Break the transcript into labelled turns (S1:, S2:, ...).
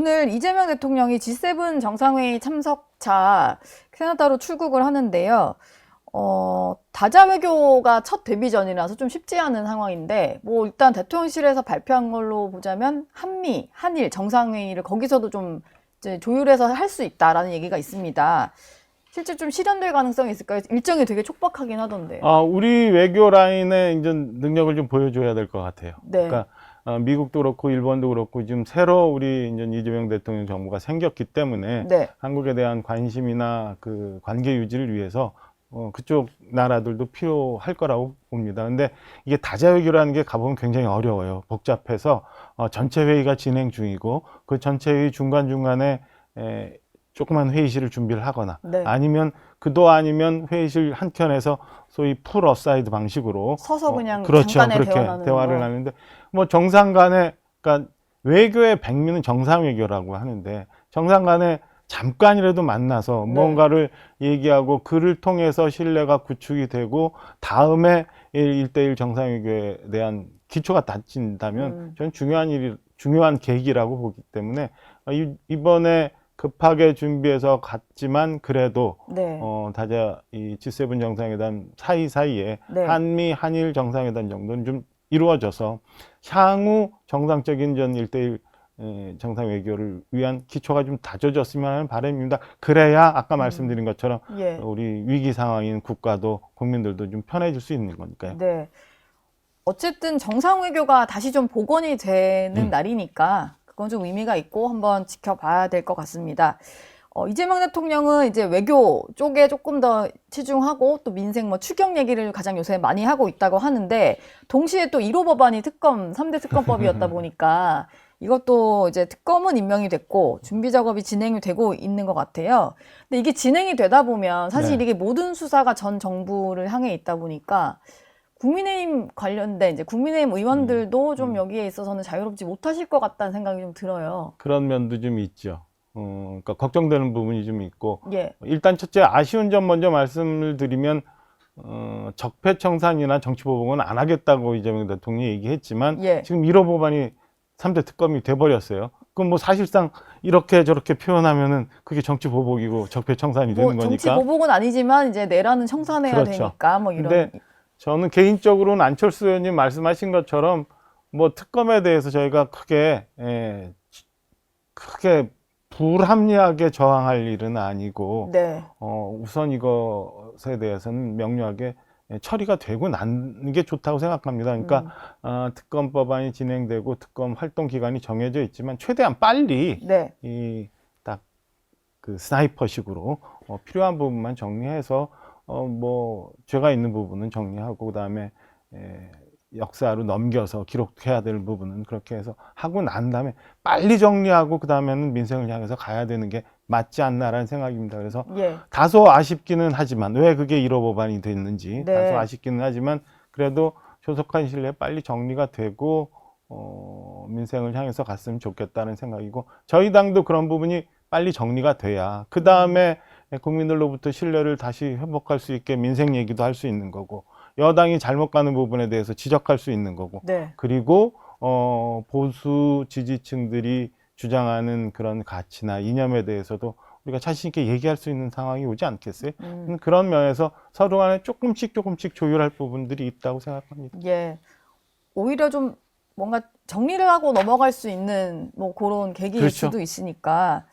S1: 오늘 이재명 대통령이 G7 정상회의 참석차 캐나다로 출국을 하는데요. 다자 외교가 첫 데뷔전이라서 좀 쉽지 않은 상황인데, 뭐 일단 대통령실에서 발표한 걸로 보자면 한미, 한일 정상회의를 거기서도 좀 이제 조율해서 할 수 있다라는 얘기가 있습니다. 실제 좀 실현될 가능성이 있을까요? 일정이 되게 촉박하긴 하던데.
S2: 우리 외교 라인의 이제 능력을 좀 보여줘야 될 것 같아요.
S1: 네.
S2: 그러니까 미국도 그렇고 일본도 그렇고 지금 새로 우리 이제 이재명 대통령 정부가 생겼기 때문에
S1: 네.
S2: 한국에 대한 관심이나 그 관계 유지를 위해서 그쪽 나라들도 필요할 거라고 봅니다. 근데 이게 다자 외교라는 게 가보면 굉장히 어려워요. 복잡해서 전체 회의가 진행 중이고 그 전체 회의 중간중간에 조그만 회의실을 준비를 하거나
S1: 네.
S2: 아니면 그도 아니면 회의실 한켠에서 소위 풀 어사이드 방식으로
S1: 서서 그냥
S2: 그렇죠.
S1: 잠깐의
S2: 그렇게
S1: 대화를
S2: 대화를
S1: 거.
S2: 하는데 뭐 정상 간에 그러니까 외교의 백미는 정상 외교라고 하는데 정상 간에 잠깐이라도 만나서
S1: 네.
S2: 뭔가를 얘기하고 그를 통해서 신뢰가 구축이 되고 다음에 1대1 정상 외교에 대한 기초가 다진다면 저는 중요한 계기라고 보기 때문에 이번에 급하게 준비해서 갔지만 그래도
S1: 네.
S2: 다자 이 G7 정상회담 사이사이에
S1: 네.
S2: 한미 한일 정상회담 정도는 좀 이루어져서 향후 정상적인 전 1대1 정상 외교를 위한 기초가 좀 다져졌으면 하는 바람입니다. 그래야 아까 말씀드린 것처럼
S1: 예.
S2: 우리 위기 상황인 국가도 국민들도 좀 편해질 수 있는 거니까요.
S1: 네. 어쨌든 정상 외교가 다시 좀 복원이 되는 날이니까 그건 좀 의미가 있고 한번 지켜봐야 될 것 같습니다. 이재명 대통령은 이제 외교 쪽에 조금 더 치중하고 또 민생 뭐 추경 얘기를 가장 요새 많이 하고 있다고 하는데 동시에 또 1호 법안이 3대 특검법이었다 보니까 이것도 이제 특검은 임명이 됐고 준비 작업이 진행이 되고 있는 것 같아요. 근데 이게 진행이 되다 보면 사실
S2: 네.
S1: 이게 모든 수사가 전 정부를 향해 있다 보니까 국민의힘 관련된 이제 국민의힘 의원들도 좀 여기에 있어서는 자유롭지 못하실 것 같다는 생각이 좀 들어요.
S2: 그런 면도 좀 있죠. 그러니까 걱정되는 부분이 좀 있고
S1: 예.
S2: 일단 첫째 아쉬운 점 먼저 말씀을 드리면 적폐청산이나 정치보복은 안 하겠다고 이재명 대통령이 얘기했지만
S1: 예.
S2: 지금 1호 법안이 3대 특검이 돼버렸어요. 그럼 뭐 사실상 이렇게 저렇게 표현하면은 그게 정치보복이고 적폐청산이
S1: 뭐
S2: 되는
S1: 정치
S2: 거니까.
S1: 보복은 아니지만 이제 내란은 청산해야
S2: 그렇죠.
S1: 되니까 뭐 이런.
S2: 근데 저는 개인적으로는 안철수 의원님 말씀하신 것처럼 뭐 특검에 대해서 저희가 크게 불합리하게 저항할 일은 아니고
S1: 네.
S2: 우선 이것에 대해서는 명료하게 처리가 되고 나는 게 좋다고 생각합니다. 그러니까 특검법안이 진행되고 특검 활동 기간이 정해져 있지만 최대한 빨리
S1: 네.
S2: 이 딱 그 스나이퍼식으로 필요한 부분만 정리해서 뭐 죄가 있는 부분은 정리하고 그다음에 역사로 넘겨서 기록해야 될 부분은 그렇게 해서 하고 난 다음에 빨리 정리하고 그다음에는 민생을 향해서 가야 되는 게 맞지 않나라는 생각입니다. 그래서
S1: 예.
S2: 다소 아쉽기는 하지만 왜 그게 1호 법안이 됐는지
S1: 네.
S2: 다소 아쉽기는 하지만 그래도 조속한 시일 내에 빨리 정리가 되고 민생을 향해서 갔으면 좋겠다는 생각이고 저희 당도 그런 부분이 빨리 정리가 돼야 그 다음에 국민들로부터 신뢰를 다시 회복할 수 있게 민생 얘기도 할 수 있는 거고 여당이 잘못 가는 부분에 대해서 지적할 수 있는 거고
S1: 네.
S2: 그리고 보수 지지층들이 주장하는 그런 가치나 이념에 대해서도 우리가 자신 있게 얘기할 수 있는 상황이 오지 않겠어요? 그런 면에서 서로 간에 조금씩 조율할 부분들이 있다고 생각합니다.
S1: 예. 오히려 좀 뭔가 정리를 하고 넘어갈 수 있는 뭐 그런 계기일
S2: 그렇죠.
S1: 수도 있으니까